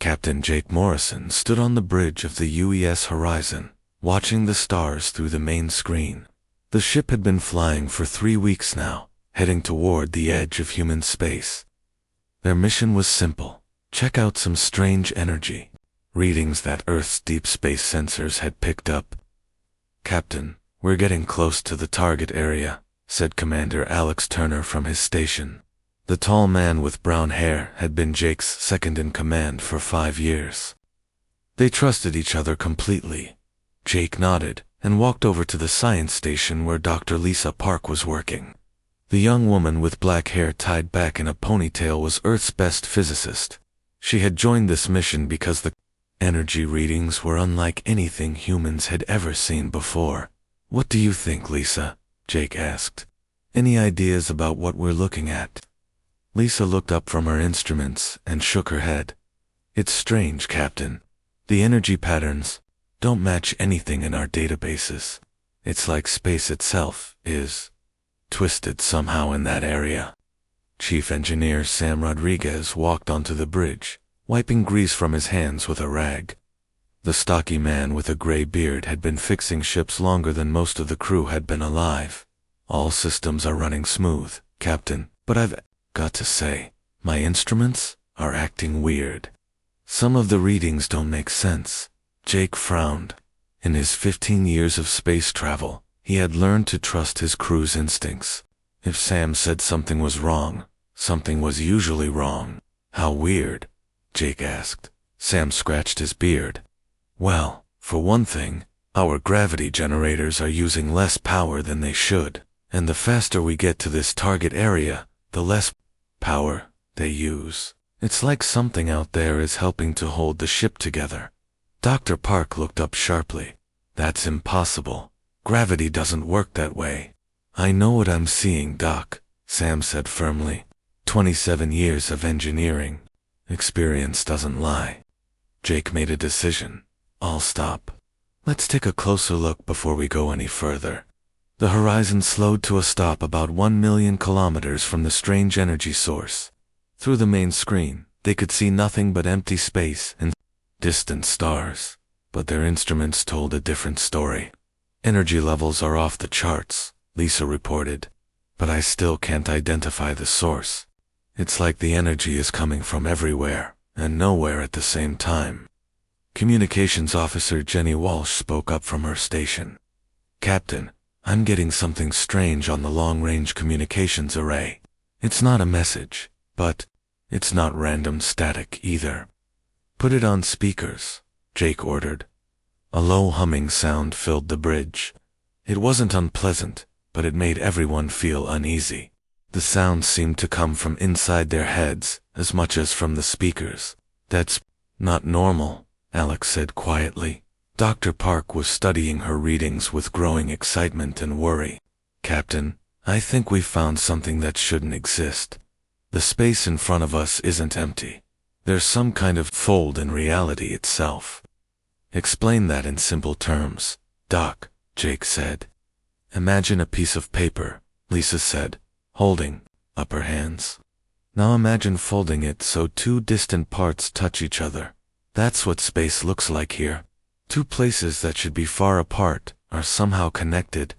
Captain Jake Morrison stood on the bridge of the UES Horizon, watching the stars through the main screen. The ship had been flying for 3 weeks now, heading toward the edge of human space. Their mission was simple: check out some strange energy readings that Earth's deep space sensors had picked up. "Captain, we're getting close to the target area," said Commander Alex Turner from his station. The tall man with brown hair had been Jake's second-in-command for 5 years. They trusted each other completely. Jake nodded and walked over to the science station where Dr. Lisa Park was working. The young woman with black hair tied back in a ponytail was Earth's best physicist. She had joined this mission because the energy readings were unlike anything humans had ever seen before. "What do you think, Lisa?" Jake asked. "Any ideas about what we're looking at?" Lisa looked up from her instruments and shook her head. "It's strange, Captain. The energy patterns don't match anything in our databases. It's like space itself is twisted somehow in that area." Chief Engineer Sam Rodriguez walked onto the bridge, wiping grease from his hands with a rag. The stocky man with a gray beard had been fixing ships longer than most of the crew had been alive. "All systems are running smooth, Captain, but I've got to say, my instruments are acting weird. Some of the readings don't make sense." Jake frowned. In his 15 years of space travel, he had learned to trust his crew's instincts. If Sam said something was wrong, something was usually wrong. "How weird?" Jake asked. Sam scratched his beard. "Well, for one thing, our gravity generators are using less power than they should, and the faster we get to this target area, the less power they use. It's like something out there is helping to hold the ship together." Dr. Park looked up sharply. "That's impossible. Gravity doesn't work that way." "I know what I'm seeing, Doc," Sam said firmly. 27 years of engineering. Experience doesn't lie." Jake made a decision. "I'll stop. Let's take a closer look before we go any further." The horizon slowed to a stop about 1 million kilometers from the strange energy source. Through the main screen, they could see nothing but empty space and distant stars, but their instruments told a different story. "Energy levels are off the charts," Lisa reported, "but I still can't identify the source. It's like the energy is coming from everywhere and nowhere at the same time." Communications Officer Jenny Walsh spoke up from her station. "Captain, I'm getting something strange on the long-range communications array. It's not a message, but it's not random static either." "Put it on speakers," Jake ordered. A low humming sound filled the bridge. It wasn't unpleasant, but it made everyone feel uneasy. The sound seemed to come from inside their heads as much as from the speakers. "That's not normal," Alex said quietly. Dr. Park was studying her readings with growing excitement and worry. "Captain, I think we found something that shouldn't exist. The space in front of us isn't empty. There's some kind of fold in reality itself." "Explain that in simple terms, Doc," Jake said. "Imagine a piece of paper," Lisa said, holding up her hands. "Now imagine folding it so 2 distant parts touch each other. That's what space looks like here. 2 places that should be far apart are somehow connected."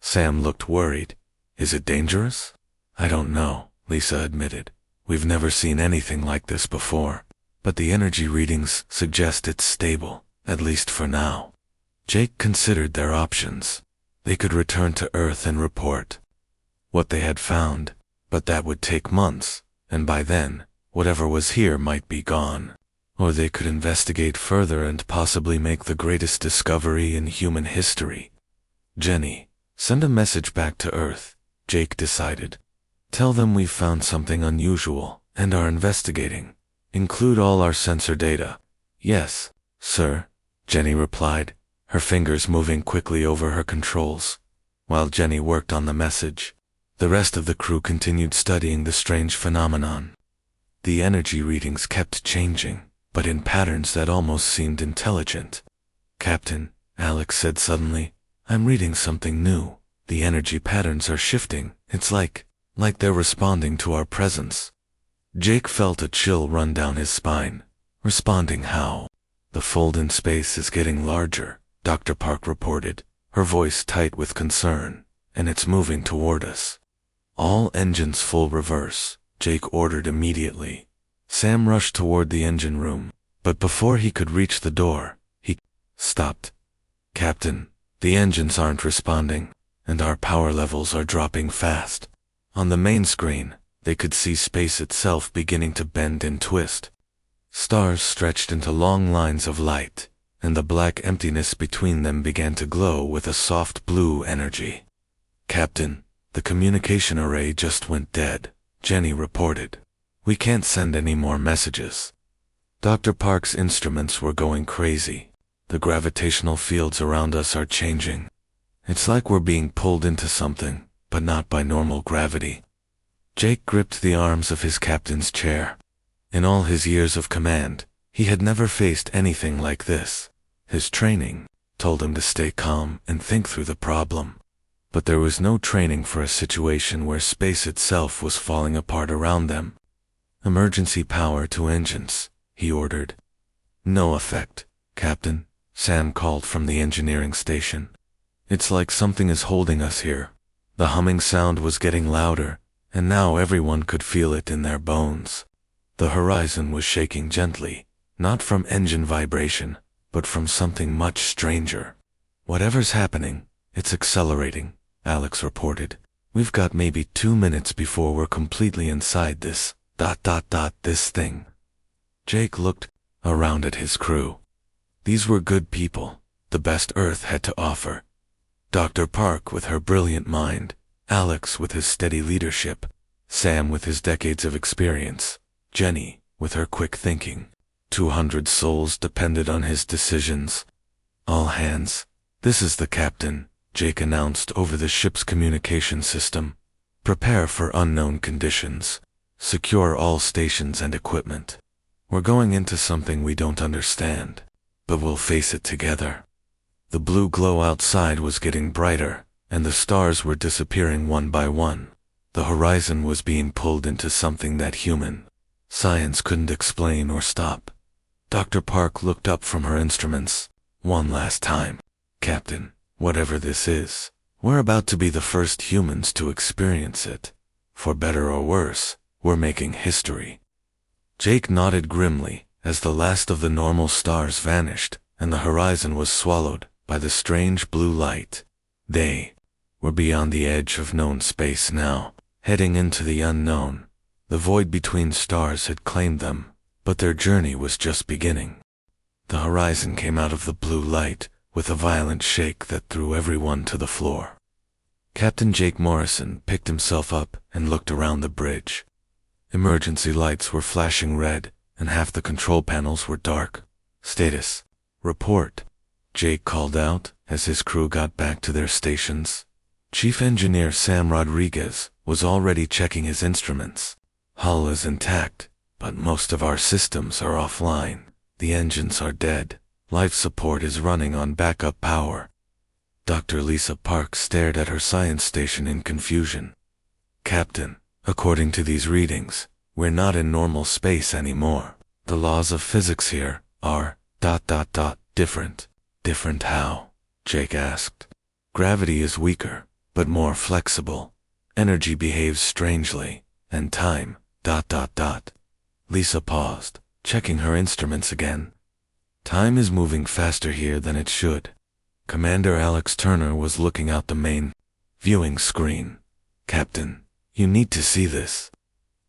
Sam looked worried. "Is it dangerous?" "I don't know," Lisa admitted. "We've never seen anything like this before, but the energy readings suggest it's stable, at least for now." Jake considered their options. They could return to Earth and report what they had found, but that would take months, and by then, whatever was here might be gone. Or they could investigate further and possibly make the greatest discovery in human history. "Jenny, send a message back to Earth," Jake decided. "Tell them we found something unusual and are investigating. Include all our sensor data." "Yes, sir," Jenny replied, her fingers moving quickly over her controls. While Jenny worked on the message, the rest of the crew continued studying the strange phenomenon. The energy readings kept changing, but in patterns that almost seemed intelligent. "Captain," Alex said suddenly, "I'm reading something new. The energy patterns are shifting. It's like they're responding to our presence." Jake felt a chill run down his spine. Responding how? The fold in space is getting larger, Dr. Park reported, her voice tight with concern, and it's moving toward us. All engines full reverse, Jake ordered immediately. Sam rushed toward the engine room, but before he could reach the door, he stopped. Captain, the engines aren't responding, and our power levels are dropping fast. On the main screen, they could see space itself beginning to bend and twist. Stars stretched into long lines of light, and the black emptiness between them began to glow with a soft blue energy. Captain, the communication array just went dead, Jenny reported. We can't send any more messages. Dr. Park's instruments were going crazy. The gravitational fields around us are changing. It's like we're being pulled into something, but not by normal gravity. Jake gripped the arms of his captain's chair. In all his years of command, he had never faced anything like this. His training told him to stay calm and think through the problem. But there was no training for a situation where space itself was falling apart around them. Emergency power to engines, he ordered. No effect, Captain, Sam called from the engineering station. It's like something is holding us here. The humming sound was getting louder, and now everyone could feel it in their bones. The horizon was shaking gently, not from engine vibration, but from something much stranger. Whatever's happening, it's accelerating, Alex reported. We've got maybe 2 minutes before we're completely inside this, this thing. Jake looked around at his crew. These were good people, the best Earth had to offer. Dr. Park with her brilliant mind, Alex with his steady leadership, Sam with his decades of experience, Jenny with her quick thinking. 200 souls depended on his decisions. All hands, this is the captain, Jake announced over the ship's communication system. Prepare for unknown conditions. Secure all stations and equipment. We're going into something we don't understand, but we'll face it together. The blue glow outside was getting brighter, and the stars were disappearing one by one. The horizon was being pulled into something that human science couldn't explain or stop. Dr. Park looked up from her instruments. One last time. Captain, whatever this is, we're about to be the first humans to experience it. For better or worse, we're making history. Jake nodded grimly as the last of the normal stars vanished and the horizon was swallowed by the strange blue light. They were beyond the edge of known space now, heading into the unknown. The void between stars had claimed them, but their journey was just beginning. The horizon came out of the blue light with a violent shake that threw everyone to the floor. Captain Jake Morrison picked himself up and looked around the bridge. Emergency lights were flashing red, and half the control panels were dark. Status. Report. Jake called out as his crew got back to their stations. Chief Engineer Sam Rodriguez was already checking his instruments. Hull is intact, but most of our systems are offline. The engines are dead. Life support is running on backup power. Dr. Lisa Park stared at her science station in confusion. Captain, according to these readings, we're not in normal space anymore. The laws of physics here are ... different. Different how? Jake asked. Gravity is weaker, but more flexible. Energy behaves strangely, and time ... Lisa paused, checking her instruments again. Time is moving faster here than it should. Commander Alex Turner was looking out the main viewing screen. Captain, you need to see this.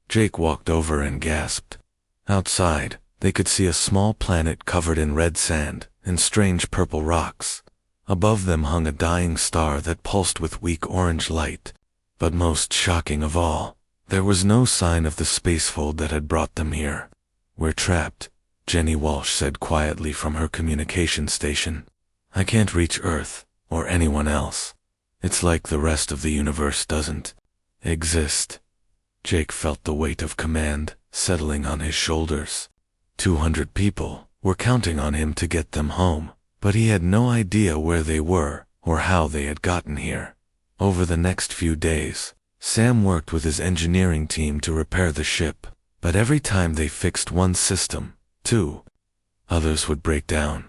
Jake walked over and gasped. Outside, they could see a small planet covered in red sand and strange purple rocks. Above them hung a dying star that pulsed with weak orange light. But most shocking of all, there was no sign of the spacefold that had brought them here. We're trapped, Jenny Walsh said quietly from her communication station. I can't reach Earth, or anyone else. It's like the rest of the universe doesn't exist. Jake felt the weight of command settling on his shoulders. 200 people were counting on him to get them home, but he had no idea where they were or how they had gotten here. Over the next few days, Sam worked with his engineering team to repair the ship, but every time they fixed one system, 2. Others would break down.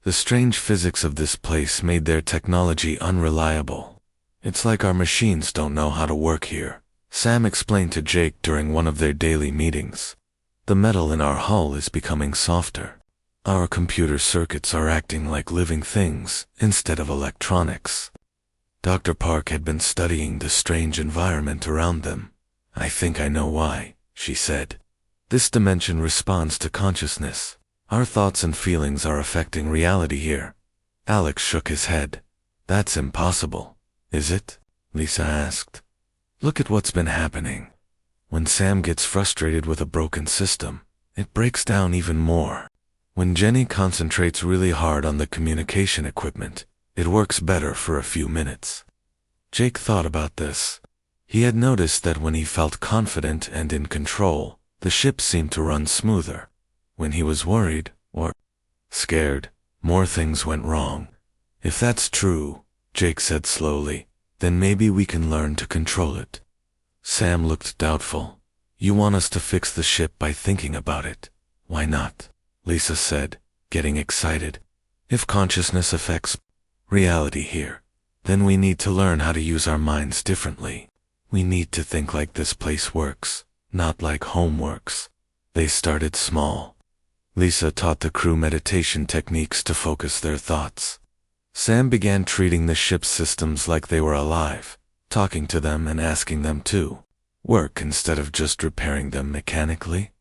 The strange physics of this place made their technology unreliable. It's like our machines don't know how to work here, Sam explained to Jake during one of their daily meetings. The metal in our hull is becoming softer. Our computer circuits are acting like living things instead of electronics. Dr. Park had been studying the strange environment around them. I think I know why, she said. This dimension responds to consciousness. Our thoughts and feelings are affecting reality here. Alex shook his head. That's impossible, is it? Lisa asked. Look at what's been happening. When Sam gets frustrated with a broken system, it breaks down even more. When Jenny concentrates really hard on the communication equipment, it works better for a few minutes. Jake thought about this. He had noticed that when he felt confident and in control, the ship seemed to run smoother. When he was worried, or scared, more things went wrong. If that's true, Jake said slowly, then maybe we can learn to control it. Sam looked doubtful. You want us to fix the ship by thinking about it? Why not? Lisa said, getting excited. If consciousness affects reality here, then we need to learn how to use our minds differently. We need to think like this place works, not like home works. They started small. Lisa taught the crew meditation techniques to focus their thoughts. Sam began treating the ship's systems like they were alive, talking to them and asking them to work instead of just repairing them mechanically.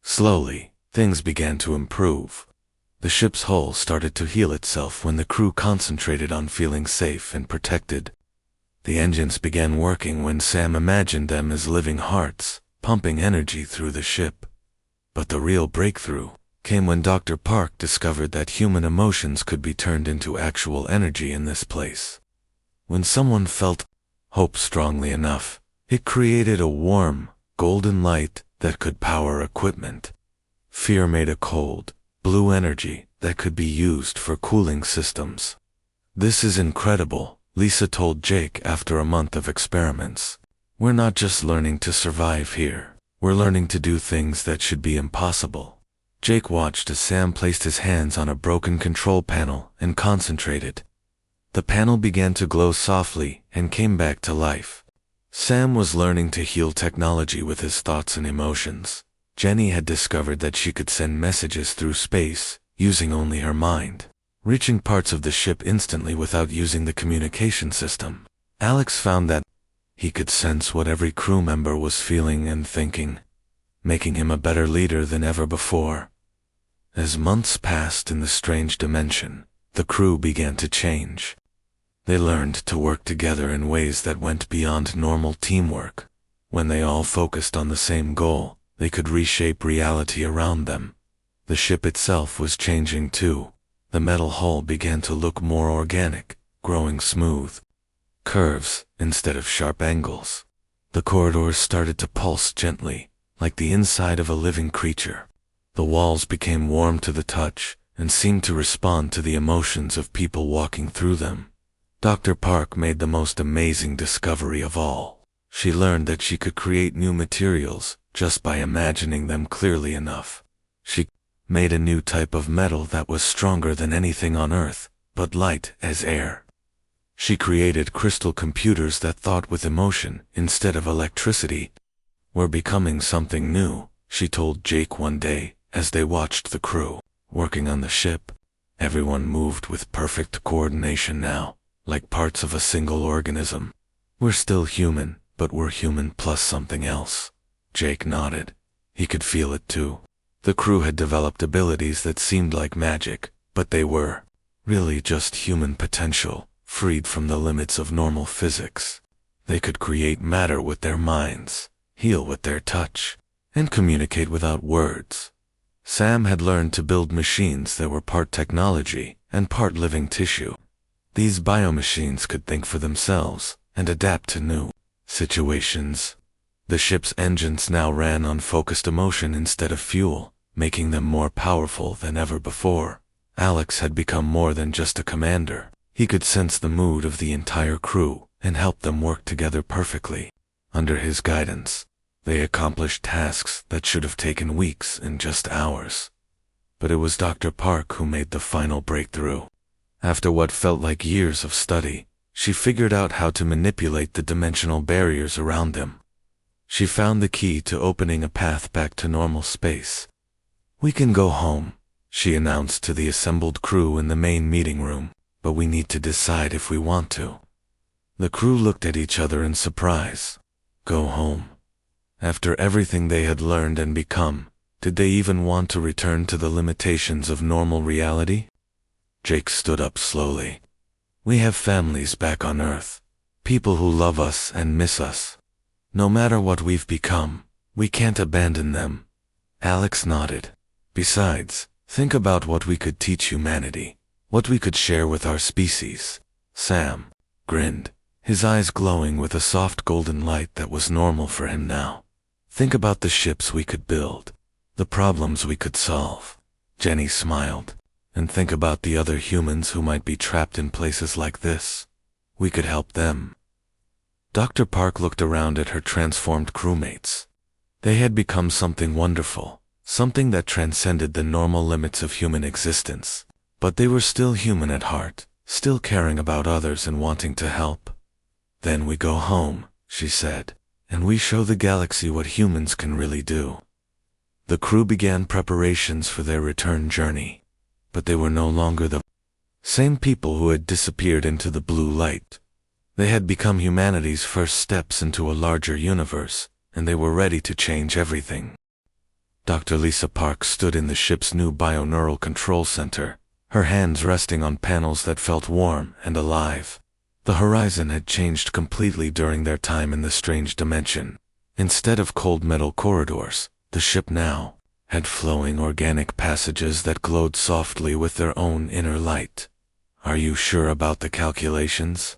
Slowly, things began to improve. The ship's hull started to heal itself when the crew concentrated on feeling safe and protected. The engines began working when Sam imagined them as living hearts, pumping energy through the ship. But the real breakthrough came when Dr. Park discovered that human emotions could be turned into actual energy in this place. When someone felt hope strongly enough, it created a warm, golden light that could power equipment. Fear made a cold, blue energy that could be used for cooling systems. This is incredible, Lisa told Jake after a month of experiments. We're not just learning to survive here, we're learning to do things that should be impossible. Jake watched as Sam placed his hands on a broken control panel and concentrated. The panel began to glow softly and came back to life. Sam was learning to heal technology with his thoughts and emotions. Jenny had discovered that she could send messages through space, using only her mind, reaching parts of the ship instantly without using the communication system. Alex found that he could sense what every crew member was feeling and thinking, making him a better leader than ever before. As months passed in the strange dimension, the crew began to change. They learned to work together in ways that went beyond normal teamwork. When they all focused on the same goal, they could reshape reality around them. The ship itself was changing too. The metal hull began to look more organic, growing smooth. Curves instead of sharp angles. The corridors started to pulse gently, like the inside of a living creature. The walls became warm to the touch and seemed to respond to the emotions of people walking through them. Dr. Park made the most amazing discovery of all. She learned that she could create new materials just by imagining them clearly enough. She made a new type of metal that was stronger than anything on Earth, but light as air. She created crystal computers that thought with emotion instead of electricity. We're becoming something new, she told Jake one day as they watched the crew working on the ship. Everyone moved with perfect coordination now, like parts of a single organism. We're still human, but we're human plus something else. Jake nodded. He could feel it too. The crew had developed abilities that seemed like magic, but they were really just human potential, freed from the limits of normal physics. They could create matter with their minds, heal with their touch, and communicate without words. Sam had learned to build machines that were part technology and part living tissue. These biomachines could think for themselves and adapt to new situations. The ship's engines now ran on focused emotion instead of fuel, making them more powerful than ever before. Alex had become more than just a commander. He could sense the mood of the entire crew and help them work together perfectly. Under his guidance, they accomplished tasks that should have taken weeks in just hours. but it was Dr. Park who made the final breakthrough. After what felt like years of study, she figured out how to manipulate the dimensional barriers around them. She found the key to opening a path back to normal space. "We can go home," she announced to the assembled crew in the main meeting room, "but we need to decide if we want to." The crew looked at each other in surprise. Go home? After everything they had learned and become, did they even want to return to the limitations of normal reality? Jake stood up slowly. "We have families back on Earth, people who love us and miss us. No matter what we've become, we can't abandon them." Alex nodded. "Besides, think about what we could teach humanity, what we could share with our species." Sam grinned, his eyes glowing with a soft golden light that was normal for him now. "Think about the ships we could build, the problems we could solve." Jenny smiled. "And think about the other humans who might be trapped in places like this. We could help them." Dr. Park looked around at her transformed crewmates. They had become something wonderful, something that transcended the normal limits of human existence. But they were still human at heart, still caring about others and wanting to help. "Then we go home," she said, "and we show the galaxy what humans can really do." The crew began preparations for their return journey. But they were no longer the same people who had disappeared into the blue light. They had become humanity's first steps into a larger universe, and they were ready to change everything. Dr. Lisa Park stood in the ship's new bioneural control center, her hands resting on panels that felt warm and alive. The horizon had changed completely during their time in the strange dimension. Instead of cold metal corridors, the ship now had flowing organic passages that glowed softly with their own inner light. "Are you sure about the calculations?"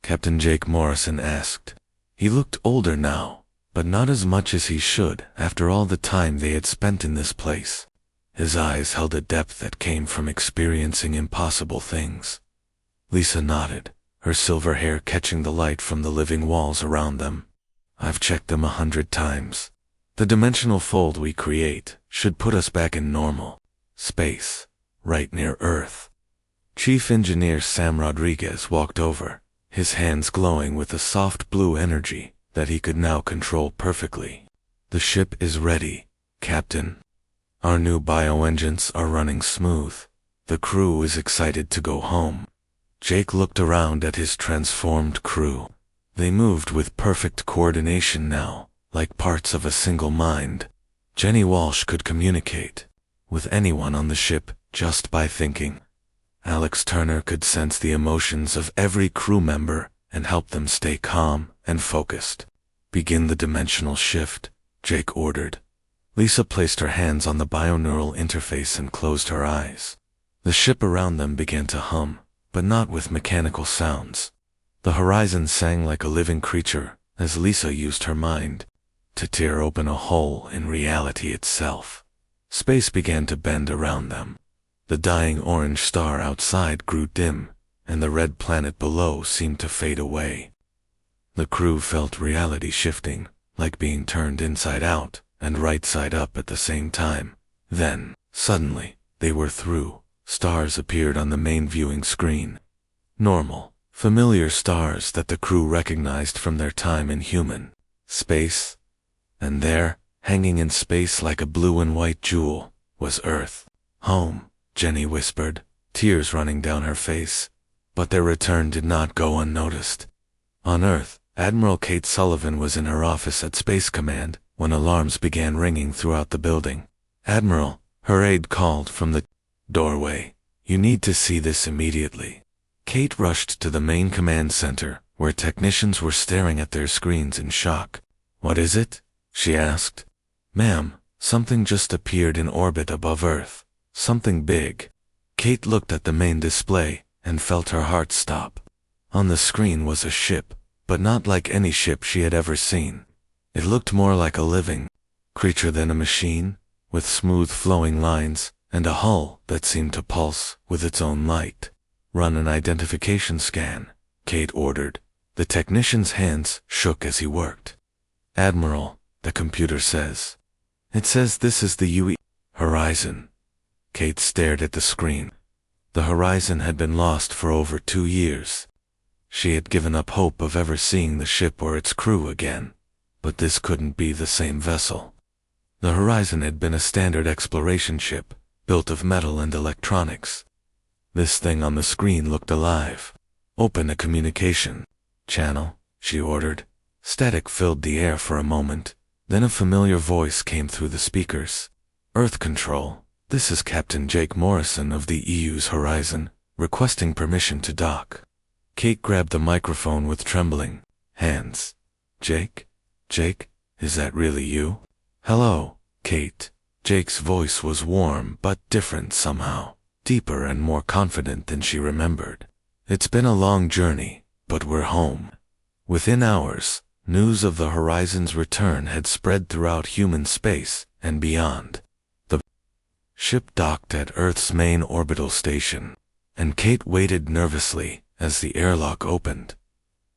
Captain Jake Morrison asked. He looked older now, but not as much as he should after all the time they had spent in this place. His eyes held a depth that came from experiencing impossible things. Lisa nodded, her silver hair catching the light from the living walls around them. "I've checked them 100 times. The dimensional fold we create should put us back in normal space, right near Earth." Chief Engineer Sam Rodriguez walked over, his hands glowing with a soft blue energy that he could now control perfectly. "The ship is ready, Captain. Our new bioengines are running smooth. The crew is excited to go home." Jake looked around at his transformed crew. They moved with perfect coordination now, like parts of a single mind. Jenny Walsh could communicate with anyone on the ship just by thinking. Alex Turner could sense the emotions of every crew member and help them stay calm and focused. "Begin the dimensional shift," Jake ordered. Lisa placed her hands on the bioneural interface and closed her eyes. The ship around them began to hum, but not with mechanical sounds. The horizon sang like a living creature as Lisa used her mind to tear open a hole in reality itself. Space began to bend around them. The dying orange star outside grew dim, and the red planet below seemed to fade away. The crew felt reality shifting, like being turned inside out and right side up at the same time. Then, suddenly, they were through. Stars appeared on the main viewing screen. Normal, familiar stars that the crew recognized from their time in human space. And there, hanging in space like a blue and white jewel, was Earth. "Home," Jenny whispered, tears running down her face. But their return did not go unnoticed. On Earth, Admiral Kate Sullivan was in her office at Space Command when alarms began ringing throughout the building. "Admiral," her aide called from the doorway, "you need to see this immediately." Kate rushed to the main command center, where technicians were staring at their screens in shock. "What is it?" she asked. "Ma'am, something just appeared in orbit above Earth. Something big." Kate looked at the main display and felt her heart stop. On the screen was a ship, but not like any ship she had ever seen. It looked more like a living creature than a machine, with smooth flowing lines and a hull that seemed to pulse with its own light. "Run an identification scan," Kate ordered. The technician's hands shook as he worked. "Admiral, the computer says. It says this is the UE horizon. Kate stared at the screen. The horizon had been lost for over 2 years. She had given up hope of ever seeing the ship or its crew again, but this couldn't be the same vessel. The Horizon had been a standard exploration ship, built of metal and electronics. This thing on the screen looked alive. "Open a communication channel," she ordered. Static filled the air for a moment, then a familiar voice came through the speakers. "Earth Control, this is Captain Jake Morrison of the EU's Horizon, requesting permission to dock." Kate grabbed the microphone with trembling hands. "Jake? Jake, is that really you?" "Hello, Kate." Jake's voice was warm but different somehow, deeper and more confident than she remembered. "It's been a long journey, but we're home." Within hours, news of the Horizon's return had spread throughout human space and beyond. The ship docked at Earth's main orbital station, and Kate waited nervously as the airlock opened.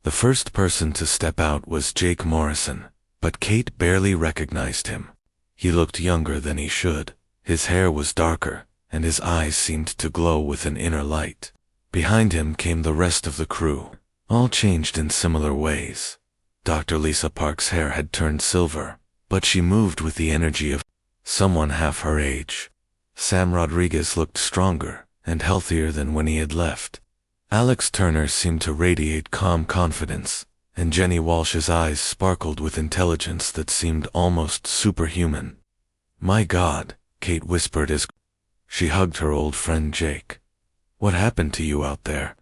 The first person to step out was Jake Morrison, but Kate barely recognized him. He looked younger than he should. His hair was darker, and his eyes seemed to glow with an inner light. Behind him came the rest of the crew, all changed in similar ways. Dr. Lisa Park's hair had turned silver, but she moved with the energy of someone half her age. Sam Rodriguez looked stronger and healthier than when he had left. Alex Turner seemed to radiate calm confidence, and Jenny Walsh's eyes sparkled with intelligence that seemed almost superhuman. "My God," Kate whispered as she hugged her old friend Jake. "What happened to you out there?"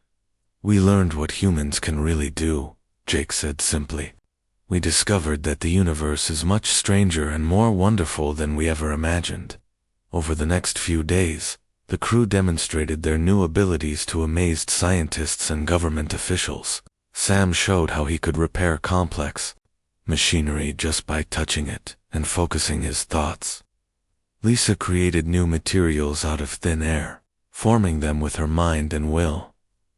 "We learned what humans can really do," Jake said simply. "We discovered that the universe is much stranger and more wonderful than we ever imagined." Over the next few days, the crew demonstrated their new abilities to amazed scientists and government officials. Sam showed how he could repair complex machinery just by touching it and focusing his thoughts. Lisa created new materials out of thin air, forming them with her mind and will.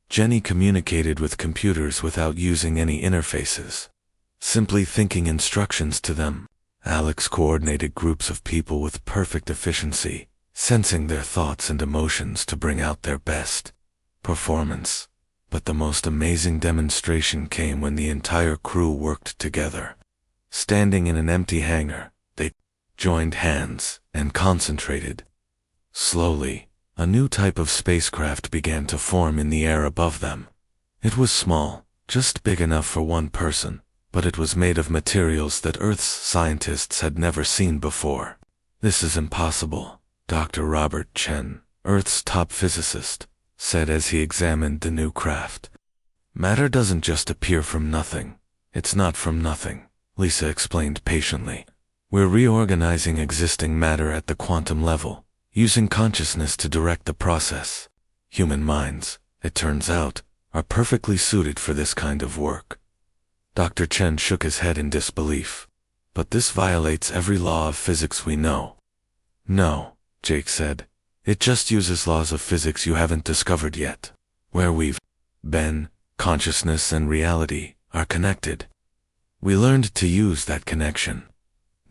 Jenny communicated with computers without using any interfaces, simply thinking instructions to them. Alex coordinated groups of people with perfect efficiency, sensing their thoughts and emotions to bring out their best performance. But the most amazing demonstration came when the entire crew worked together. Standing in an empty hangar, they joined hands and concentrated. Slowly, a new type of spacecraft began to form in the air above them. It was small, just big enough for one person, but it was made of materials that Earth's scientists had never seen before. "This is impossible," Dr. Robert Chen, Earth's top physicist, said as he examined the new craft. "Matter doesn't just appear from nothing. It's not from nothing," Lisa explained patiently. "We're reorganizing existing matter at the quantum level, using consciousness to direct the process. Human minds, it turns out, are perfectly suited for this kind of work." Dr. Chen shook his head in disbelief. "But this violates every law of physics we know." "No," Jake said. "It just uses laws of physics you haven't discovered yet. Where we've been, consciousness and reality are connected. We learned to use that connection."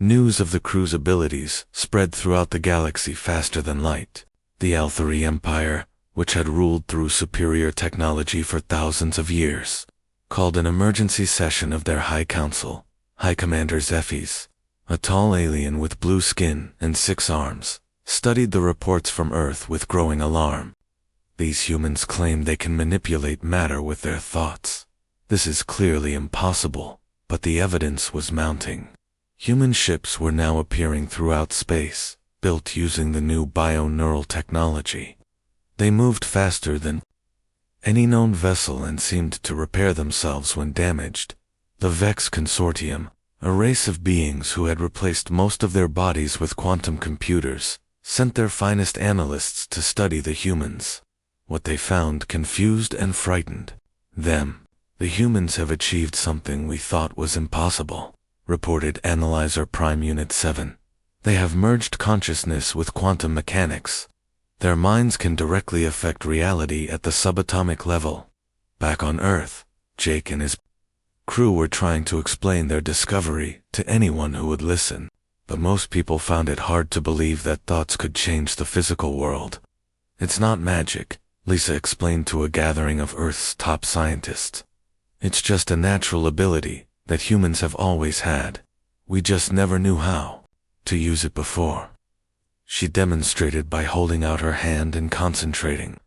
News of the crew's abilities spread throughout the galaxy faster than light. The L3 Empire, which had ruled through superior technology for thousands of years, called an emergency session of their High Council. High Commander Zephys, a tall alien with blue skin and 6 arms, studied the reports from Earth with growing alarm. These humans claim they can manipulate matter with their thoughts. This is clearly impossible, but the evidence was mounting. Human ships were now appearing throughout space, built using the new bio-neural technology. They moved faster than any known vessel and seemed to repair themselves when damaged. The Vex Consortium, a race of beings who had replaced most of their bodies with quantum computers, sent their finest analysts to study the humans. What they found confused and frightened them. "The humans have achieved something we thought was impossible," reported Analyzer Prime Unit 7. "They have merged consciousness with quantum mechanics. Their minds can directly affect reality at the subatomic level." Back on Earth, Jake and his crew were trying to explain their discovery to anyone who would listen. but most people found it hard to believe that thoughts could change the physical world. It's not magic, Lisa explained to a gathering of Earth's top scientists. It's just a natural ability that humans have always had. We just never knew how to use it before. She demonstrated by holding out her hand and concentrating.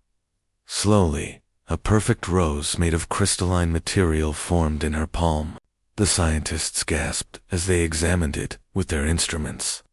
Slowly, a perfect rose made of crystalline material formed in her palm. The scientists gasped as they examined it with their instruments.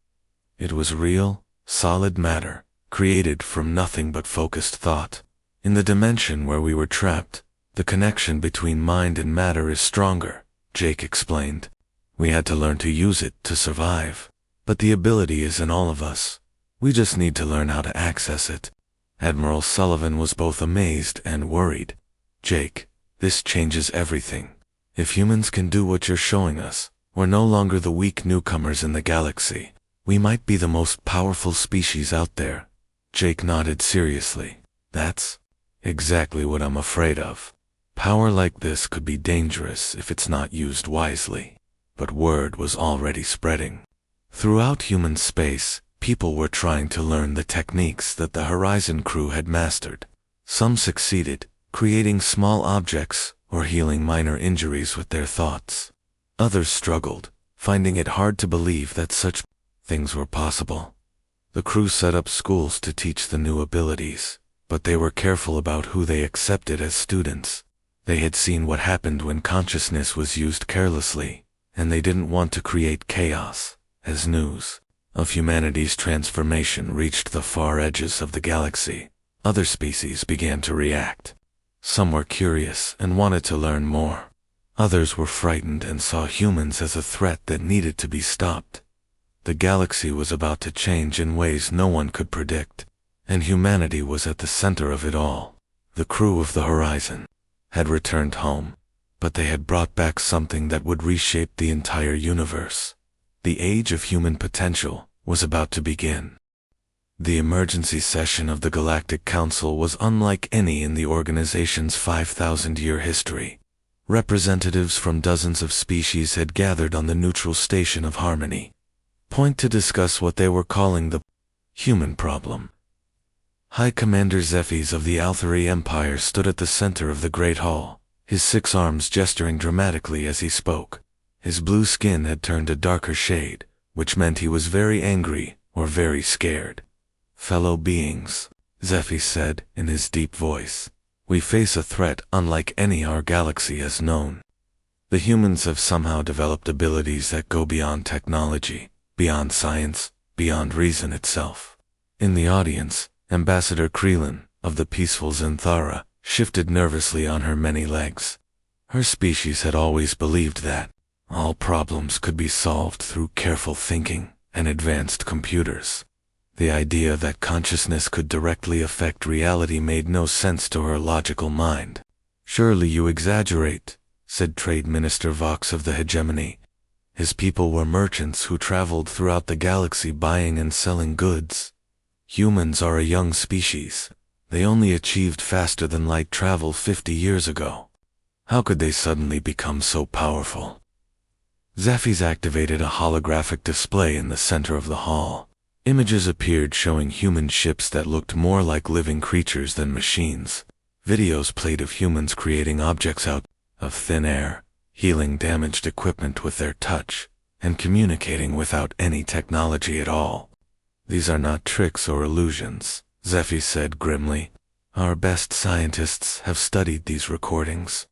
It was real, solid matter, created from nothing but focused thought. In the dimension where we were trapped, the connection between mind and matter is stronger, Jake explained. We had to learn to use it to survive. But the ability is in all of us. We just need to learn how to access it. Admiral Sullivan was both amazed and worried. Jake, this changes everything. If humans can do what you're showing us, we're no longer the weak newcomers in the galaxy. We might be the most powerful species out there. Jake nodded seriously. That's exactly what I'm afraid of. Power like this could be dangerous if it's not used wisely. But word was already spreading. Throughout human space, people were trying to learn the techniques that the Horizon crew had mastered. Some succeeded, creating small objects or healing minor injuries with their thoughts. Others struggled, finding it hard to believe that such things were possible. The crew set up schools to teach the new abilities, but they were careful about who they accepted as students. They had seen what happened when consciousness was used carelessly, and they didn't want to create chaos. As news of humanity's transformation reached the far edges of the galaxy, other species began to react. Some were curious and wanted to learn more. Others were frightened and saw humans as a threat that needed to be stopped. The galaxy was about to change in ways no one could predict, and humanity was at the center of it all. The crew of the Horizon had returned home, but they had brought back something that would reshape the entire universe. The age of human potential was about to begin. The emergency session of the Galactic Council was unlike any in the organization's 5,000-year history. Representatives from dozens of species had gathered on the neutral station of Harmony Point to discuss what they were calling the human problem. High Commander Zephes of the Althari Empire stood at the center of the Great Hall, his 6 arms gesturing dramatically as he spoke. His blue skin had turned a darker shade, which meant he was very angry or very scared. Fellow beings, Zephes said in his deep voice, we face a threat unlike any our galaxy has known. The humans have somehow developed abilities that go beyond technology, beyond science, beyond reason itself. In the audience, Ambassador Krelin, of the peaceful Zinthara, shifted nervously on her many legs. Her species had always believed that all problems could be solved through careful thinking and advanced computers. The idea that consciousness could directly affect reality made no sense to her logical mind. Surely you exaggerate, said Trade Minister Vox of the Hegemony. His people were merchants who traveled throughout the galaxy buying and selling goods. Humans are a young species. They only achieved faster than light travel 50 years ago. How could they suddenly become so powerful? Zephes activated a holographic display in the center of the hall. Images appeared showing human ships that looked more like living creatures than machines. Videos played of humans creating objects out of thin air, healing damaged equipment with their touch, and communicating without any technology at all. These are not tricks or illusions, Zephes said grimly. Our best scientists have studied these recordings.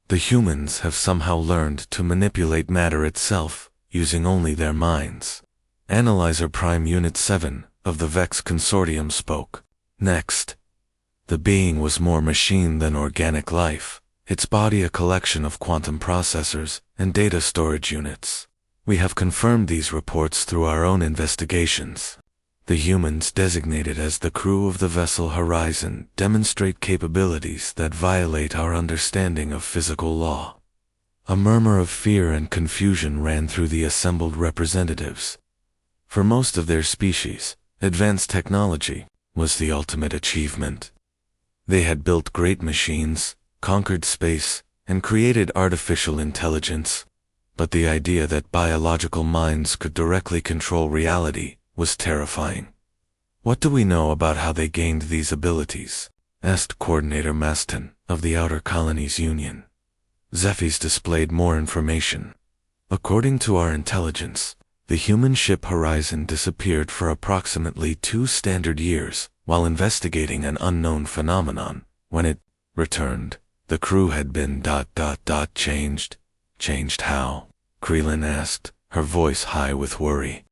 The humans have somehow learned to manipulate matter itself, using only their minds. Analyzer Prime Unit 7 of the Vex Consortium spoke. Next. The being was more machine than organic life, its body a collection of quantum processors and data storage units. We have confirmed these reports through our own investigations. The humans designated as the crew of the vessel Horizon demonstrate capabilities that violate our understanding of physical law. A murmur of fear and confusion ran through the assembled representatives. For most of their species, advanced technology was the ultimate achievement. They had built great machines, conquered space, and created artificial intelligence. but the idea that biological minds could directly control reality was terrifying. "What do we know about how they gained these abilities?" asked Coordinator Maston of the Outer Colonies Union. Zephyrs displayed more information. "According to our intelligence, the human ship Horizon disappeared for approximately 2 standard years while investigating an unknown phenomenon. When it returned, the crew had been changed. Changed how?" Krillin asked, her voice high with worry.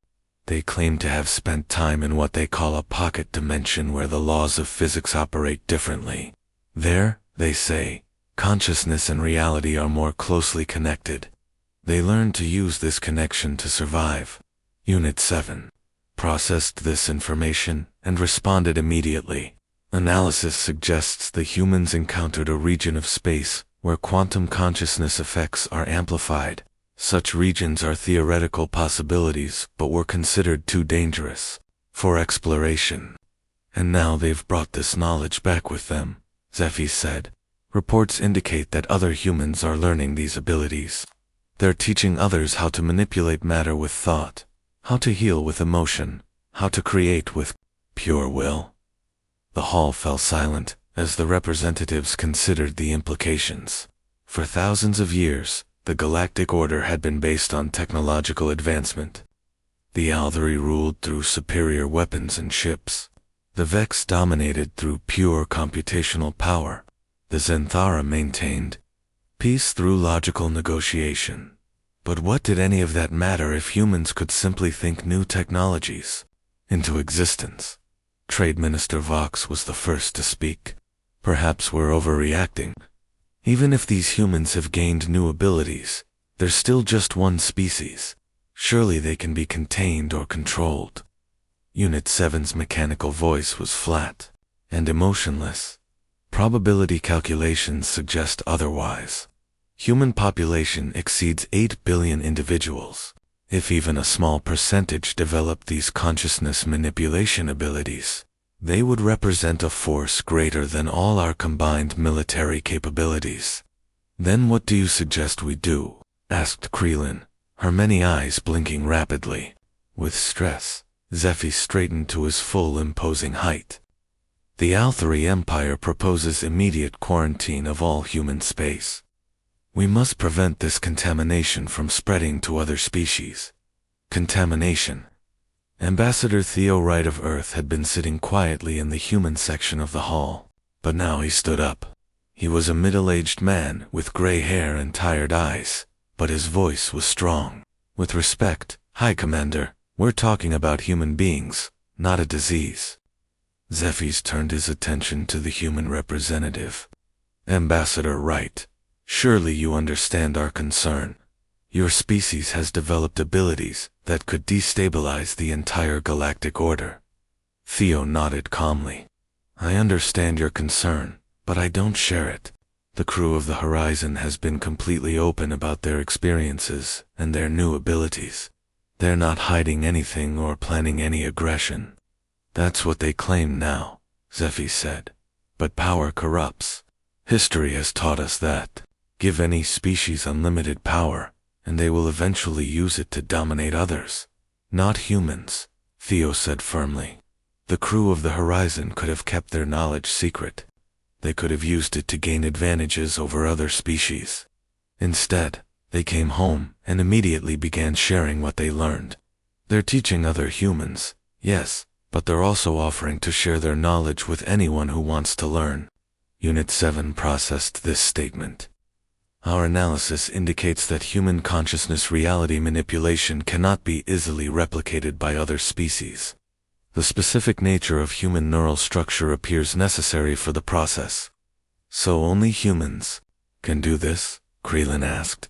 "They claim to have spent time in what they call a pocket dimension where the laws of physics operate differently. There, they say, consciousness and reality are more closely connected. They learned to use this connection to survive. Unit 7 processed this information and responded immediately. Analysis suggests the humans encountered a region of space where quantum consciousness effects are amplified. Such regions are theoretical possibilities but were considered too dangerous for exploration. And now they've brought this knowledge back with them," Zephy said. "Reports indicate that other humans are learning these abilities. They're teaching others how to manipulate matter with thought, how to heal with emotion, how to create with pure will." The hall fell silent as the representatives considered the implications. For thousands of years, the Galactic Order had been based on technological advancement. The Althari ruled through superior weapons and ships. The Vex dominated through pure computational power. The Zenthara maintained peace through logical negotiation. But what did any of that matter if humans could simply think new technologies into existence? Trade Minister Vox was the first to speak. "Perhaps we're overreacting. Even if these humans have gained new abilities, they're still just one species. Surely they can be contained or controlled." Unit 7's mechanical voice was flat and emotionless. "Probability calculations suggest otherwise. Human population exceeds 8 billion individuals. If even a small percentage developed these consciousness manipulation abilities, they would represent a force greater than all our combined military capabilities." "Then what do you suggest we do?" asked Krillin, her many eyes blinking rapidly. With stress, Zephy straightened to his full imposing height. "The Althari Empire proposes immediate quarantine of all human space. We must prevent this contamination from spreading to other species." Contamination. Ambassador Theo Wright of Earth had been sitting quietly in the human section of the hall, but now he stood up. He was a middle-aged man with gray hair and tired eyes, but his voice was strong. "With respect, High Commander, we're talking about human beings, not a disease." Zephyrs turned his attention to the human representative. "Ambassador Wright, surely you understand our concern. Your species has developed abilities that could destabilize the entire galactic order." Theo nodded calmly. "I understand your concern, but I don't share it. The crew of the Horizon has been completely open about their experiences and their new abilities. They're not hiding anything or planning any aggression. That's what they claim now," Zephy said. "But power corrupts. History has taught us that. Give any species unlimited power, and they will eventually use it to dominate others. Not humans," Theo said firmly. "The crew of the Horizon could have kept their knowledge secret. They could have used it to gain advantages over other species. Instead, they came home and immediately began sharing what they learned. They're teaching other humans, yes, but they're also offering to share their knowledge with anyone who wants to learn." Unit 7 processed this statement. "Our analysis indicates that human consciousness reality manipulation cannot be easily replicated by other species. The specific nature of human neural structure appears necessary for the process." "So only humans can do this?" Krillin asked.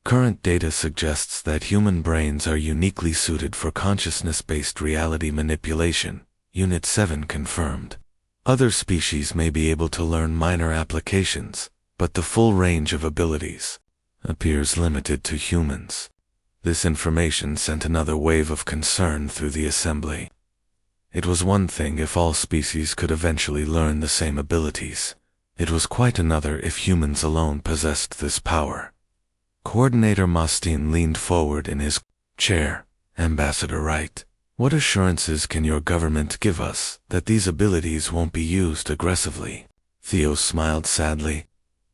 "Current data suggests that human brains are uniquely suited for consciousness-based reality manipulation," Unit 7 confirmed. "Other species may be able to learn minor applications, but the full range of abilities appears limited to humans." This information sent another wave of concern through the assembly. It was one thing if all species could eventually learn the same abilities. It was quite another if humans alone possessed this power. Coordinator Mostine leaned forward in his chair. Ambassador Wright, what assurances can your government give us that these abilities won't be used aggressively? Theo smiled sadly.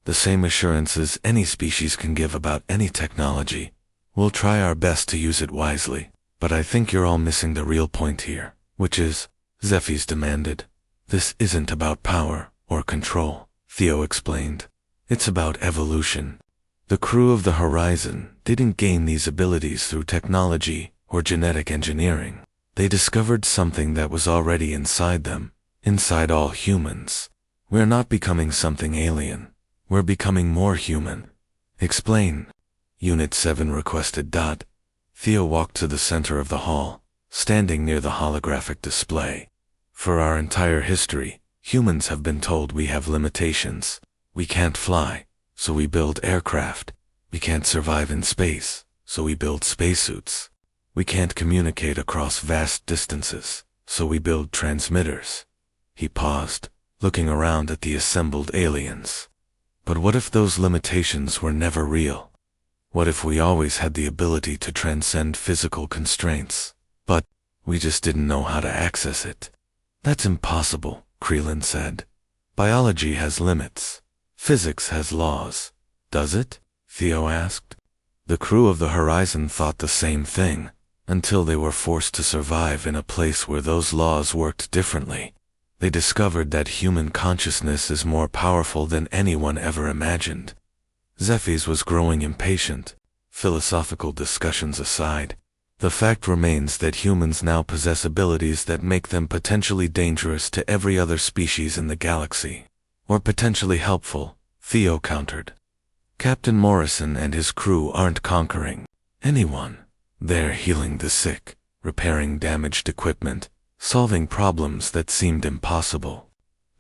The same assurances any species can give about any technology. We'll try our best to use it wisely, but I think you're all missing the real point here, which is, Zephy's demanded. This isn't about power or control, Theo explained. It's about evolution. The crew of the Horizon didn't gain these abilities through technology or genetic engineering. They discovered something that was already inside them, inside all humans. We're not becoming something alien. We're becoming more human. Explain. Unit 7 requested. Theo walked to the center of the hall, standing near the holographic display. For our entire history, humans have been told we have limitations. We can't fly, so we build aircraft. We can't survive in space, so we build spacesuits. We can't communicate across vast distances, so we build transmitters. He paused, looking around at the assembled aliens. But what if those limitations were never real? What if we always had the ability to transcend physical constraints, but we just didn't know how to access it? That's impossible, Krelin said. Biology has limits. Physics has laws. Does it? Theo asked. The crew of the Horizon thought the same thing, until they were forced to survive in a place where those laws worked differently. They discovered that human consciousness is more powerful than anyone ever imagined. Zephy's was growing impatient. Philosophical discussions aside, the fact remains that humans now possess abilities that make them potentially dangerous to every other species in the galaxy. Or potentially helpful, Theo countered. Captain Morrison and his crew aren't conquering anyone. They're healing the sick, repairing damaged equipment, solving problems that seemed impossible.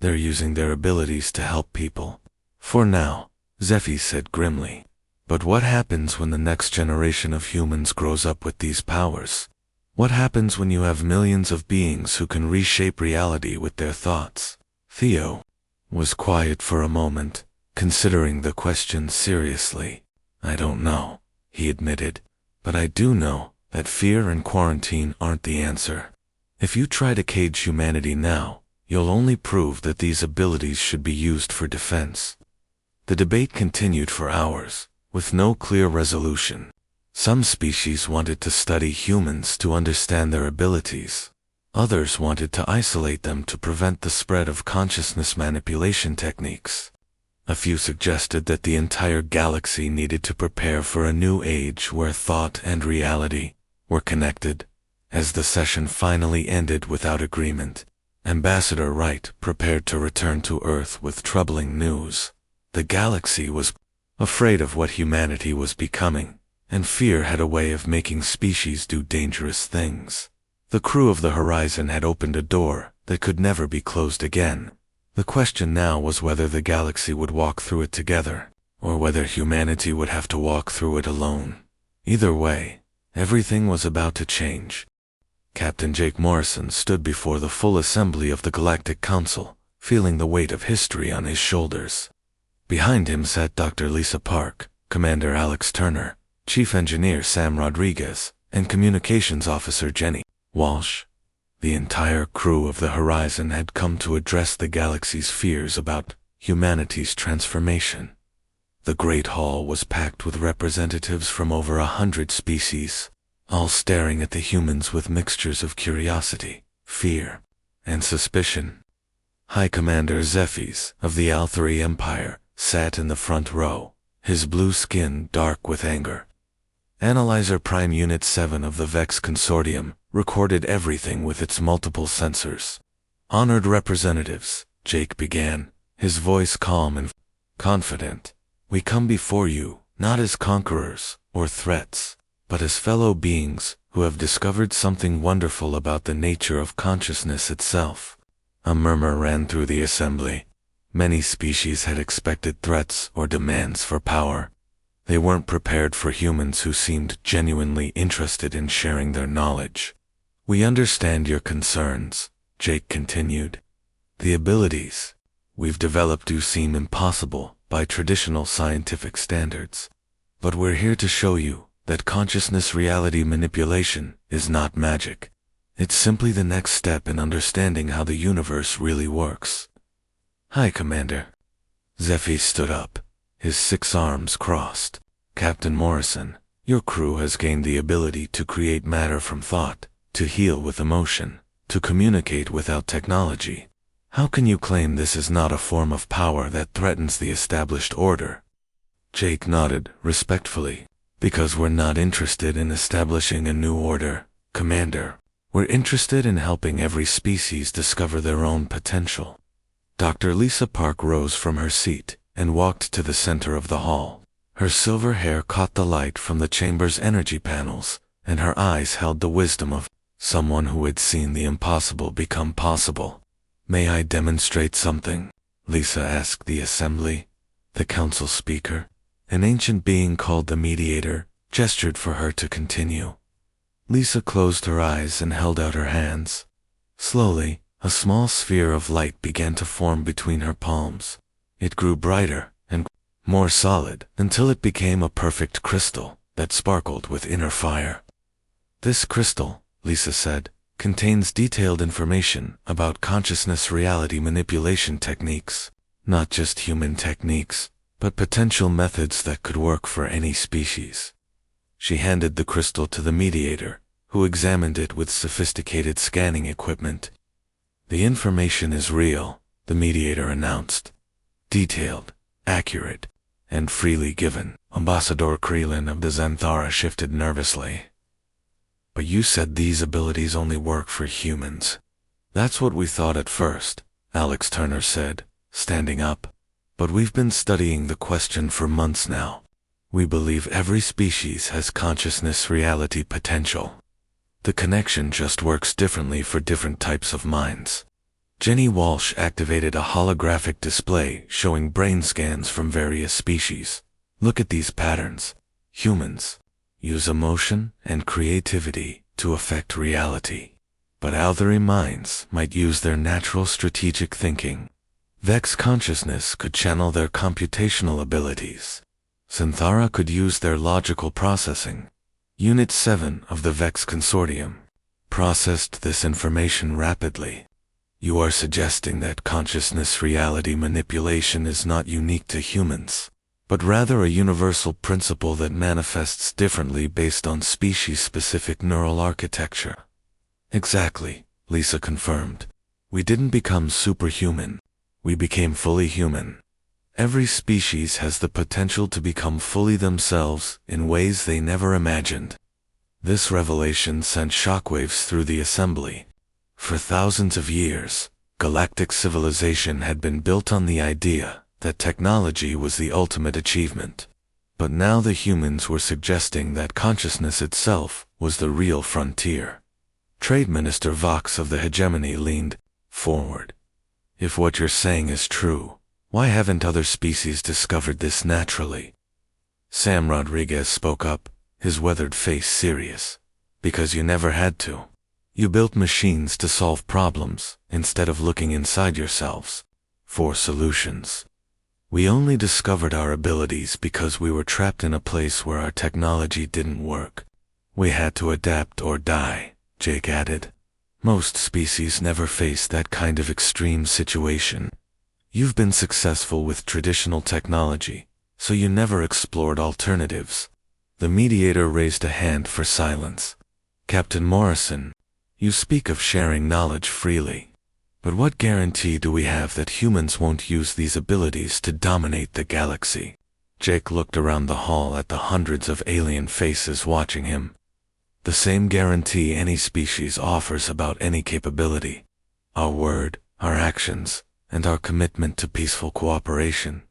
They're using their abilities to help people. For now, Zephy said grimly. But what happens when the next generation of humans grows up with these powers? What happens when you have millions of beings who can reshape reality with their thoughts? Theo was quiet for a moment, considering the question seriously. I don't know, he admitted, but I do know that fear and quarantine aren't the answer. If you try to cage humanity now, you'll only prove that these abilities should be used for defense. The debate continued for hours, with no clear resolution. Some species wanted to study humans to understand their abilities. Others wanted to isolate them to prevent the spread of consciousness manipulation techniques. A few suggested that the entire galaxy needed to prepare for a new age where thought and reality were connected. As the session finally ended without agreement, Ambassador Wright prepared to return to Earth with troubling news. The galaxy was afraid of what humanity was becoming, and fear had a way of making species do dangerous things. The crew of the Horizon had opened a door that could never be closed again. The question now was whether the galaxy would walk through it together, or whether humanity would have to walk through it alone. Either way, everything was about to change. Captain Jake Morrison stood before the full assembly of the Galactic Council, feeling the weight of history on his shoulders. Behind him sat Dr. Lisa Park, Commander Alex Turner, Chief Engineer Sam Rodriguez, and Communications Officer Jenny Walsh. The entire crew of the Horizon had come to address the galaxy's fears about humanity's transformation. The Great Hall was packed with representatives from over 100 species, all staring at the humans with mixtures of curiosity, fear, and suspicion. High Commander Zephy's of the Al-3 Empire sat in the front row, his blue skin dark with anger. Analyzer Prime Unit 7 of the Vex Consortium recorded everything with its multiple sensors. Honored representatives, Jake began, his voice calm and confident. We come before you, not as conquerors or threats, but as fellow beings who have discovered something wonderful about the nature of consciousness itself. A murmur ran through the assembly. Many species had expected threats or demands for power. They weren't prepared for humans who seemed genuinely interested in sharing their knowledge. We understand your concerns, Jake continued. The abilities we've developed do seem impossible by traditional scientific standards. But we're here to show you that consciousness reality manipulation is not magic. It's simply the next step in understanding how the universe really works. Hi, Commander. Zephy stood up, his 6 arms crossed. Captain Morrison, your crew has gained the ability to create matter from thought, to heal with emotion, to communicate without technology. How can you claim this is not a form of power that threatens the established order? Jake nodded respectfully. Because we're not interested in establishing a new order, Commander. We're interested in helping every species discover their own potential. Dr. Lisa Park rose from her seat and walked to the center of the hall. Her silver hair caught the light from the chamber's energy panels, and her eyes held the wisdom of someone who had seen the impossible become possible. May I demonstrate something? Lisa asked the assembly. The council speaker, an ancient being called the Mediator, gestured for her to continue. Lisa closed her eyes and held out her hands. Slowly, a small sphere of light began to form between her palms. It grew brighter and more solid until it became a perfect crystal that sparkled with inner fire. This crystal, Lisa said, contains detailed information about consciousness reality manipulation techniques, not just human techniques, but potential methods that could work for any species. She handed the crystal to the Mediator, who examined it with sophisticated scanning equipment. The information is real, the Mediator announced. Detailed, accurate, and freely given. Ambassador Krelin of the Xanthara shifted nervously. But you said these abilities only work for humans. That's what we thought at first, Alex Turner said, standing up. But we've been studying the question for months now. We believe every species has consciousness reality potential. The connection just works differently for different types of minds. Jenny Walsh activated a holographic display showing brain scans from various species. Look at these patterns. Humans use emotion and creativity to affect reality. But other minds might use their natural strategic thinking. Vex consciousness could channel their computational abilities. Xanthara could use their logical processing. Unit 7 of the Vex Consortium processed this information rapidly. You are suggesting that consciousness reality manipulation is not unique to humans, but rather a universal principle that manifests differently based on species-specific neural architecture. Exactly, Lisa confirmed. We didn't become superhuman. We became fully human. Every species has the potential to become fully themselves in ways they never imagined. This revelation sent shockwaves through the assembly. For thousands of years, galactic civilization had been built on the idea that technology was the ultimate achievement. But now the humans were suggesting that consciousness itself was the real frontier. Trade Minister Vox of the hegemony leaned forward. If what you're saying is true, why haven't other species discovered this naturally? Sam Rodriguez spoke up, his weathered face serious. Because you never had to. You built machines to solve problems, instead of looking inside yourselves for solutions. We only discovered our abilities because we were trapped in a place where our technology didn't work. We had to adapt or die, Jake added. Most species never face that kind of extreme situation. You've been successful with traditional technology, so you never explored alternatives. The Mediator raised a hand for silence. Captain Morrison, you speak of sharing knowledge freely. But what guarantee do we have that humans won't use these abilities to dominate the galaxy? Jake looked around the hall at the hundreds of alien faces watching him. The same guarantee any species offers about any capability. Our word, our actions, and our commitment to peaceful cooperation.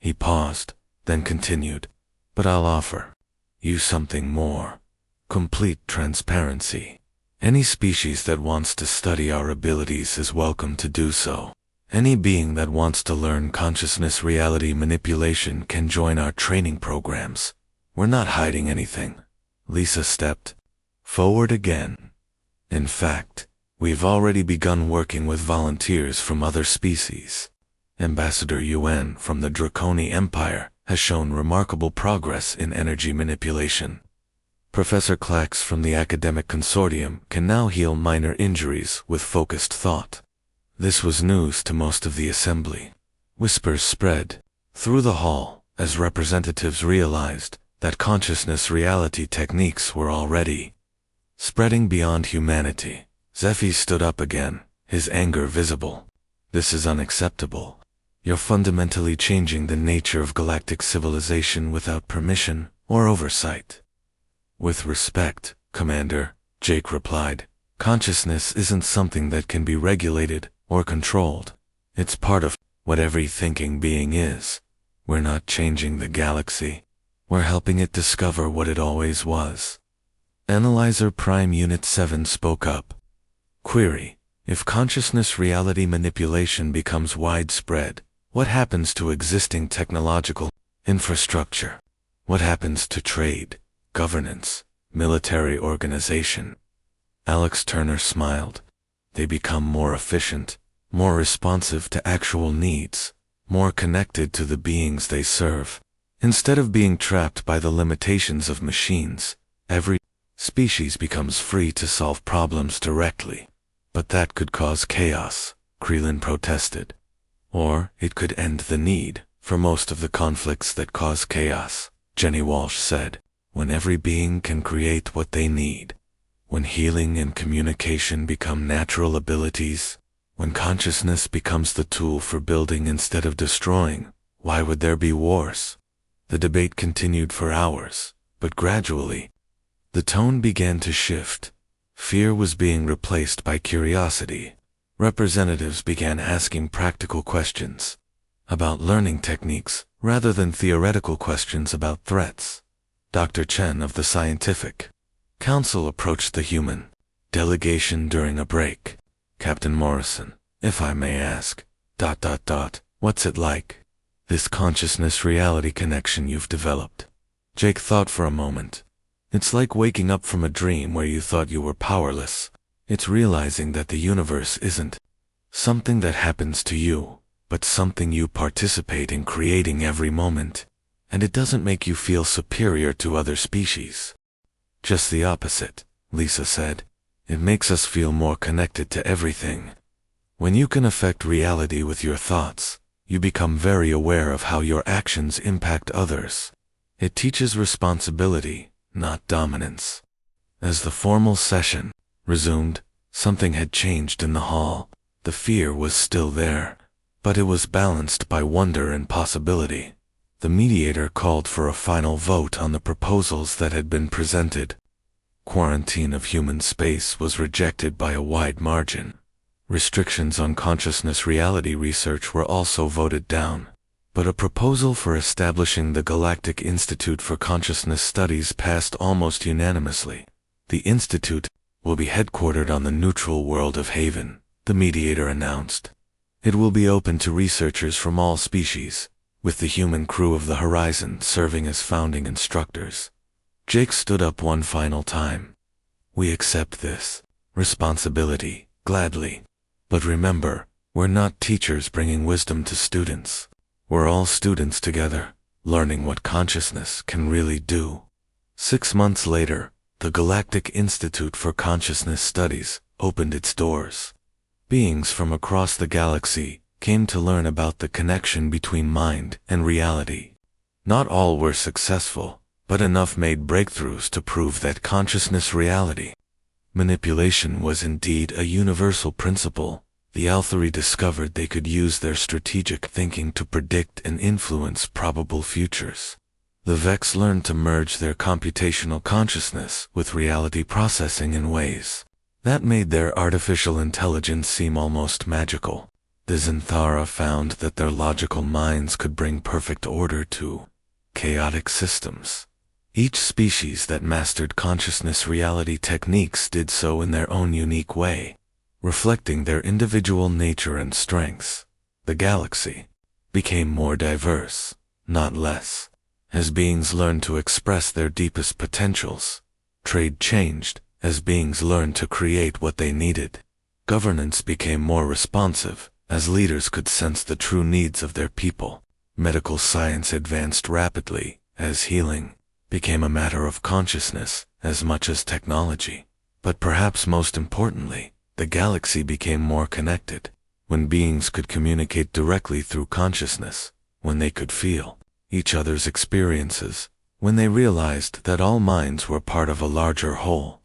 He paused, then continued. But I'll offer you something more. Complete transparency. Any species that wants to study our abilities is welcome to do so. Any being that wants to learn consciousness reality manipulation can join our training programs. We're not hiding anything. Lisa stepped forward again. In fact, we've already begun working with volunteers from other species. Ambassador Yuan from the Draconi Empire has shown remarkable progress in energy manipulation. Professor Clax from the Academic Consortium can now heal minor injuries with focused thought. This was news to most of the assembly. Whispers spread through the hall as representatives realized that consciousness reality techniques were already spreading beyond humanity. Zephy stood up again, his anger visible. This is unacceptable. You're fundamentally changing the nature of galactic civilization without permission or oversight. With respect, Commander, Jake replied, consciousness isn't something that can be regulated or controlled. It's part of what every thinking being is. We're not changing the galaxy. We're helping it discover what it always was. Analyzer Prime Unit 7 spoke up. Query: if consciousness reality manipulation becomes widespread, what happens to existing technological infrastructure? What happens to trade, governance, military organization? Alex Turner smiled. They become more efficient, more responsive to actual needs, more connected to the beings they serve. Instead of being trapped by the limitations of machines, every species becomes free to solve problems directly. But that could cause chaos, Krelin protested. Or it could end the need for most of the conflicts that cause chaos, Jenny Walsh said. When every being can create what they need, when healing and communication become natural abilities, when consciousness becomes the tool for building instead of destroying, why would there be wars? The debate continued for hours, but gradually, the tone began to shift. Fear was being replaced by curiosity. Representatives began asking practical questions about learning techniques rather than theoretical questions about threats. Dr. Chen of the Scientific Council approached the human delegation during a break. Captain Morrison, if I may ask, what's it like? This consciousness reality connection you've developed. Jake thought for a moment. It's like waking up from a dream where you thought you were powerless. It's realizing that the universe isn't something that happens to you, but something you participate in creating every moment. And it doesn't make you feel superior to other species. Just the opposite, Lisa said. It makes us feel more connected to everything. When you can affect reality with your thoughts, you become very aware of how your actions impact others. It teaches responsibility, not dominance. As the formal session resumed, something had changed in the hall. The fear was still there, but it was balanced by wonder and possibility. The mediator called for a final vote on the proposals that had been presented. Quarantine of human space was rejected by a wide margin. Restrictions on consciousness reality research were also voted down. But a proposal for establishing the Galactic Institute for Consciousness Studies passed almost unanimously. The institute will be headquartered on the neutral world of Haven, the mediator announced. It will be open to researchers from all species, with the human crew of the Horizon serving as founding instructors. Jake stood up one final time. We accept this responsibility, gladly. But remember, we're not teachers bringing wisdom to students. We're all students together, learning what consciousness can really do. 6 months later, the Galactic Institute for Consciousness Studies opened its doors. Beings from across the galaxy came to learn about the connection between mind and reality. Not all were successful, but enough made breakthroughs to prove that consciousness reality manipulation was indeed a universal principle. The Althari discovered they could use their strategic thinking to predict and influence probable futures. The Vex learned to merge their computational consciousness with reality processing in ways that made their artificial intelligence seem almost magical. The Zinthara found that their logical minds could bring perfect order to chaotic systems. Each species that mastered consciousness reality techniques did so in their own unique way, reflecting their individual nature and strengths. The galaxy became more diverse, not less. As beings learned to express their deepest potentials, trade changed as beings learned to create what they needed. Governance became more responsive as leaders could sense the true needs of their people. Medical science advanced rapidly, as healing became a matter of consciousness as much as technology. But perhaps most importantly, the galaxy became more connected. When beings could communicate directly through consciousness, when they could feel each other's experiences, when they realized that all minds were part of a larger whole,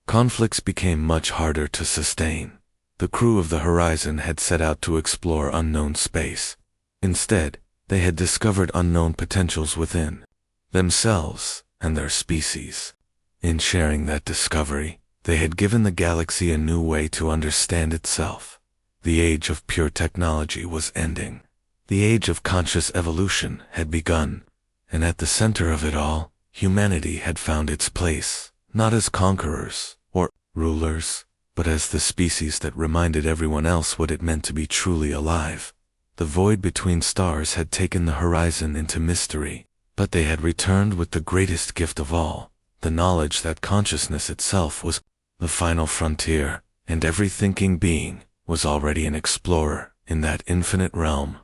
conflicts became much harder to sustain. The crew of the Horizon had set out to explore unknown space. Instead, they had discovered unknown potentials within themselves and their species. In sharing that discovery, they had given the galaxy a new way to understand itself. The age of pure technology was ending. The age of conscious evolution had begun, and at the center of it all, humanity had found its place, not as conquerors or rulers, but as the species that reminded everyone else what it meant to be truly alive. The void between stars had taken the Horizon into mystery, but they had returned with the greatest gift of all, the knowledge that consciousness itself was the final frontier, and every thinking being was already an explorer in that infinite realm